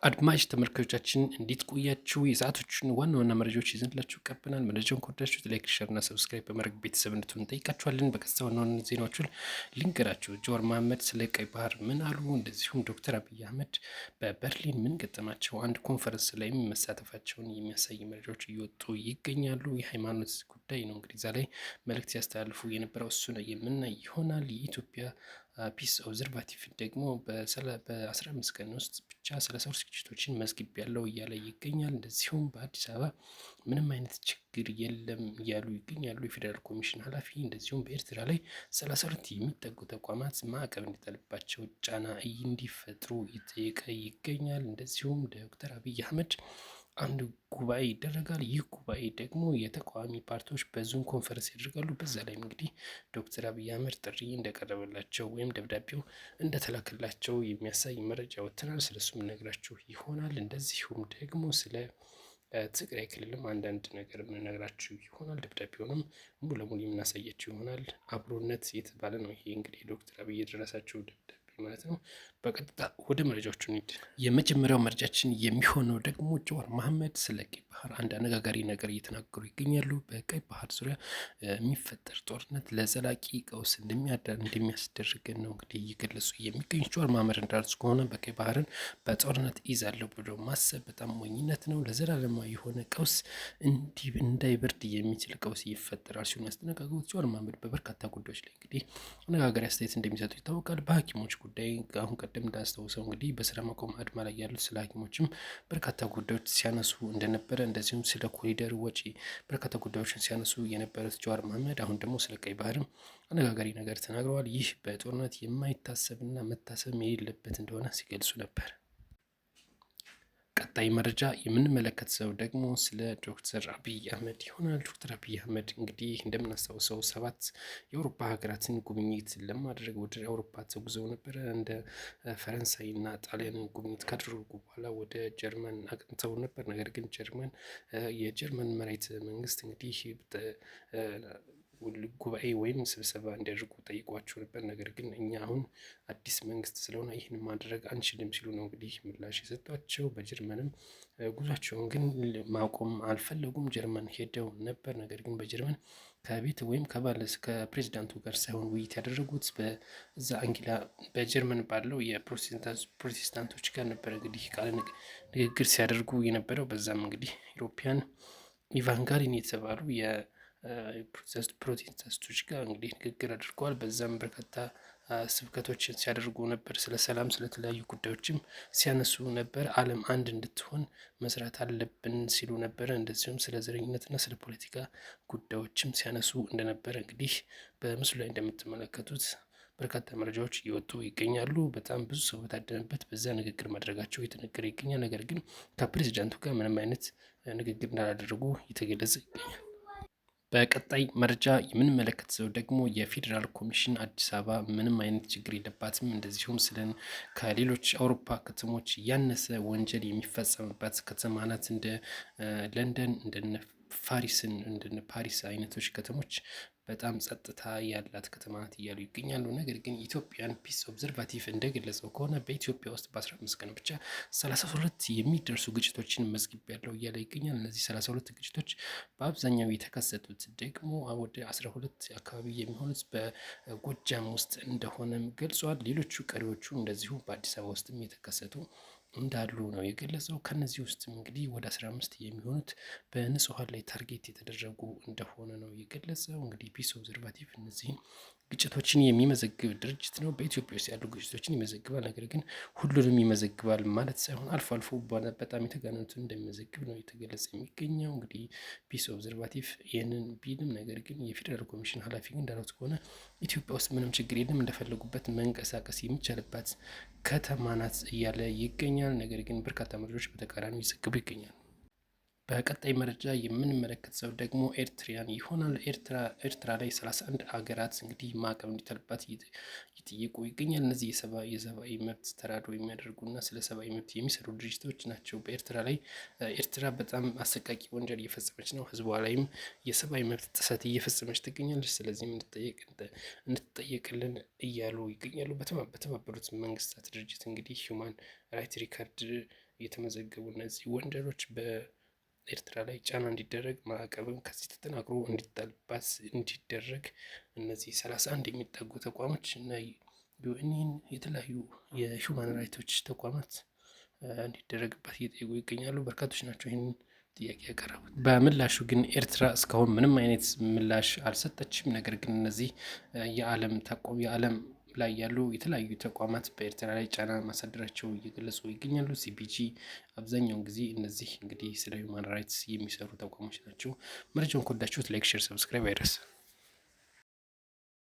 አድማጭ ተመልካቾቻችን እንዴት ቆያችሁ? የሰዓቶችን ዋና ዋና መረጃዎች ይዘንላችሁ ቀርበናል። መረጃውን ከወዳችሁት ላይክ፣ ሼር እና ሰብስክራይብ በማድረግ ቤተሰብ እንድትሆኑ እንጠይቃችኋለን። በቀጥታ ዋና ዋና ዜናዎቹን ልንገራችሁ። ጀዋር መሐመድ ስለ ቀይ ባህር ምን አሉ? እንደዚሁም ዶክተር አብይ አህመድ በበርሊን ምን ገጠማቸው? አንድ ኮንፈረንስ ላይም መሳተፋቸውን የሚያሳይ መረጃዎች እየወጡ ይገኛሉ። የሃይማኖት ጉዳይ ነው እንግዲህ እዛ ላይ መልእክት ሲያስተላልፉ የነበረው እሱ ነው የምናይ ይሆናል። የኢትዮጵያ ፒስ ኦብዘርቫቲቭ ደግሞ በ15 ቀን ውስጥ ብቻ 33 ግጭቶችን መዝግብ ያለው እያለ ይገኛል። እንደዚሁም በአዲስ አበባ ምንም አይነት ችግር የለም እያሉ ይገኛሉ የፌዴራል ኮሚሽን ኃላፊ። እንደዚሁም በኤርትራ ላይ 32 የሚጠጉ ተቋማት ማዕቀብ እንዲጣልባቸው ጫና እንዲፈጥሩ እየጠየቀ ይገኛል። እንደዚሁም ዶክተር አብይ አህመድ አንድ ጉባኤ ይደረጋል። ይህ ጉባኤ ደግሞ የተቃዋሚ ፓርቲዎች በዙም ኮንፈረንስ ያደርጋሉ። በዛ ላይ እንግዲህ ዶክተር አብይ አህመድ ጥሪ እንደቀረበላቸው ወይም ደብዳቤው እንደተላከላቸው የሚያሳይ መረጃ ወጥተናል። ስለሱም ነግራችሁ ይሆናል። እንደዚሁም ደግሞ ስለ ትግራይ ክልልም አንዳንድ ነገር የምንነግራችሁ ይሆናል። ደብዳቤውንም ሙሉ ለሙሉ የምናሳያችሁ ይሆናል። አብሮነት የተባለ ነው ይሄ እንግዲህ ዶክተር አብይ የደረሳቸው ደብዳቤ ማለት ነው። በቀጥታ ወደ መረጃዎቹ እንሂድ። የመጀመሪያው መረጃችን የሚሆነው ደግሞ ጀዋር መሐመድ ስለ ቀይ ባህር አንድ አነጋጋሪ ነገር እየተናገሩ ይገኛሉ። በቀይ ባህር ዙሪያ የሚፈጠር ጦርነት ለዘላቂ ቀውስ እንደሚያስደርገን ነው እንግዲህ እየገለጹ የሚገኙ። ጀዋር መሐመድ እንዳሉት ከሆነ በቀይ ባህርን በጦርነት ይዛለሁ ብሎ ማሰብ በጣም ሞኝነት ነው። ለዘላለማዊ የሆነ ቀውስ እንዳይበርድ የሚችል ቀውስ ይፈጠራል ሲሆን ያስጠነቀቁት። ጀዋር መሐመድ በበርካታ ጉዳዮች ላይ እንግዲህ አነጋጋሪ አስተያየት እንደሚሰጡ ይታወቃል። በሐኪሞች ጉዳይ አሁን ቀደም እንዳስታውሰው እንግዲህ በስራ ማቆም አድማ ላይ ያሉት ስለ ሐኪሞችም በርካታ ጉዳዮች ሲያነሱ እንደነበረ፣ እንደዚሁም ስለ ኮሪደር ወጪ በርካታ ጉዳዮችን ሲያነሱ የነበሩት ጀዋር መሐመድ አሁን ደግሞ ስለ ቀይ ባህርም አነጋጋሪ ነገር ተናግረዋል። ይህ በጦርነት የማይታሰብና መታሰብ የሌለበት እንደሆነ ሲገልጹ ነበር። ቀጣይ መረጃ የምንመለከት ሰው ደግሞ ስለ ዶክተር አብይ አህመድ ይሆናል። ዶክተር አብይ አህመድ እንግዲህ እንደምናስታውሰው 7 የአውሮፓ ሀገራትን ጉብኝት ለማድረግ ወደ አውሮፓ ተጉዘው ነበረ። እንደ ፈረንሳይና ጣሊያን ጉብኝት ካደረጉ በኋላ ወደ ጀርመን አቅንተው ነበር። ነገር ግን የጀርመን መራሒተ መንግስት እንግዲህ ጉባኤ ወይም ስብሰባ እንዲያደርጉ ጠይቋቸው ነበር። ነገር ግን እኛ አሁን አዲስ መንግስት ስለሆነ ይህን ማድረግ አንችልም ሲሉ ነው እንግዲህ ምላሽ የሰጧቸው። በጀርመንም ጉዟቸውን ግን ማቆም አልፈለጉም። ጀርመን ሄደው ነበር። ነገር ግን በጀርመን ከቤት ወይም ከፕሬዚዳንቱ ጋር ሳይሆን ውይይት ያደረጉት በዛ አንጊላ በጀርመን ባለው የፕሮቴስታንቶች ጋር ነበረ እንግዲህ ቃለ ንግግር ሲያደርጉ የነበረው። በዛም እንግዲህ ኢሮፒያን ኢቫንጋሊን የተባሉ ፕሮቴስታንቶች ጋር እንግዲህ ንግግር አድርገዋል። በዛም በርካታ ስብከቶችን ሲያደርጉ ነበር። ስለ ሰላም፣ ስለተለያዩ ጉዳዮችም ሲያነሱ ነበር። ዓለም አንድ እንድትሆን መስራት አለብን ሲሉ ነበረ። እንደዚሁም ስለ ዘረኝነትና ስለ ፖለቲካ ጉዳዮችም ሲያነሱ እንደነበረ እንግዲህ በምስሉ ላይ እንደምትመለከቱት በርካታ መረጃዎች እየወጡ ይገኛሉ። በጣም ብዙ ሰው በታደመበት በዛ ንግግር ማድረጋቸው እየተነገረ ይገኛል። ነገር ግን ከፕሬዚዳንቱ ጋር ምንም አይነት ንግግር እንዳላደረጉ እየተገለጸ ይገኛል። በቀጣይ መረጃ የምንመለከተው ደግሞ የፌዴራል ኮሚሽን አዲስ አበባ ምንም አይነት ችግር የለባትም፣ እንደዚሁም ስለን ከሌሎች አውሮፓ ከተሞች ያነሰ ወንጀል የሚፈጸምበት ከተማ ናት፣ እንደ ለንደን እንደነ ፓሪስ አይነቶች ከተሞች በጣም ጸጥታ ያላት ከተማ ናት እያሉ ይገኛሉ። ነገር ግን ኢትዮጵያን ፒስ ኦብዘርቫቲቭ እንደገለጸው ከሆነ በኢትዮጵያ ውስጥ በ15 ቀን ብቻ 32 የሚደርሱ ግጭቶችን መዝግብ ያለው እያለ ይገኛል። እነዚህ 32 ግጭቶች በአብዛኛው የተከሰቱት ደግሞ ወደ 12 አካባቢ የሚሆኑት በጎጃም ውስጥ እንደሆነም ገልጿል። ሌሎቹ ቀሪዎቹ እንደዚሁ በአዲስ አበባ ውስጥም የተከሰቱ እንዳሉ ነው የገለጸው። ከነዚህ ውስጥም እንግዲህ ወደ 15 የሚሆኑት በንጹሐን ላይ ታርጌት የተደረጉ እንደሆነ ነው የገለጸው። እንግዲህ ፒስ ኦብዘርቫቲቭ እነዚህን ግጭቶችን የሚመዘግብ ድርጅት ነው። በኢትዮጵያ ውስጥ ያሉ ግጭቶችን ይመዘግባል። ነገር ግን ሁሉንም ይመዘግባል ማለት ሳይሆን አልፎ አልፎ በጣም የተጋነኑትን እንደሚመዘግብ ነው የተገለጸ የሚገኘው። እንግዲህ ፒስ ኦብዘርቫቲቭ ይህንን ቢልም ነገር ግን የፌዴራል ኮሚሽን ኃላፊ ግን እንዳሉት ከሆነ ኢትዮጵያ ውስጥ ምንም ችግር የለም፣ እንደፈለጉበት መንቀሳቀስ የሚቻልባት ከተማ ናት እያለ ይገኛል። ነገር ግን በርካታ መረጃዎች በተቃራኒው ይዘግቡ ይገኛል። በቀጣይ መረጃ የምንመለከት ሰው ደግሞ ኤርትሪያን ይሆናል። ኤርትራ ላይ 31 ሀገራት እንግዲህ ማዕቀብ እንዲጣልባት እየጠየቁ ይገኛል። እነዚህ የሰብአዊ መብት ተራድኦ የሚያደርጉና ስለ ሰብአዊ መብት የሚሰሩ ድርጅቶች ናቸው። በኤርትራ ላይ ኤርትራ በጣም አሰቃቂ ወንጀል እየፈጸመች ነው፣ ህዝቧ ላይም የሰብአዊ መብት ጥሰት እየፈጸመች ትገኛለች። ስለዚህም እንድትጠየቅልን እያሉ ይገኛሉ። በተባበሩት መንግስታት ድርጅት እንግዲህ ሂውማን ራይት ሪከርድ የተመዘገቡ እነዚህ ወንጀሎች በኤርትራ ላይ ጫና እንዲደረግ ማዕቀብም ከዚህ ተጠናክሮ እንዲጣልባት እንዲደረግ እነዚህ 31 የሚጠጉ ተቋሞች እና ዩኤንን የተለያዩ የሁማን ራይቶች ተቋማት እንዲደረግባት እየጠየቁ ይገኛሉ። በርካቶች ናቸው ይህንን ጥያቄ ያቀረቡት። በምላሹ ግን ኤርትራ እስካሁን ምንም አይነት ምላሽ አልሰጠችም። ነገር ግን እነዚህ የዓለም ላይ ያሉ የተለያዩ ተቋማት በኤርትራ ላይ ጫና ማሳደራቸው እየገለጹ ይገኛሉ። ሲፒጂ አብዛኛውን ጊዜ እነዚህ እንግዲህ ስለ ሁማን ራይትስ የሚሰሩ ተቋሞች ናቸው። መረጃውን ከወዳችሁት ላይክ፣ ሼር፣ ሰብስክራይብ አይረሳ።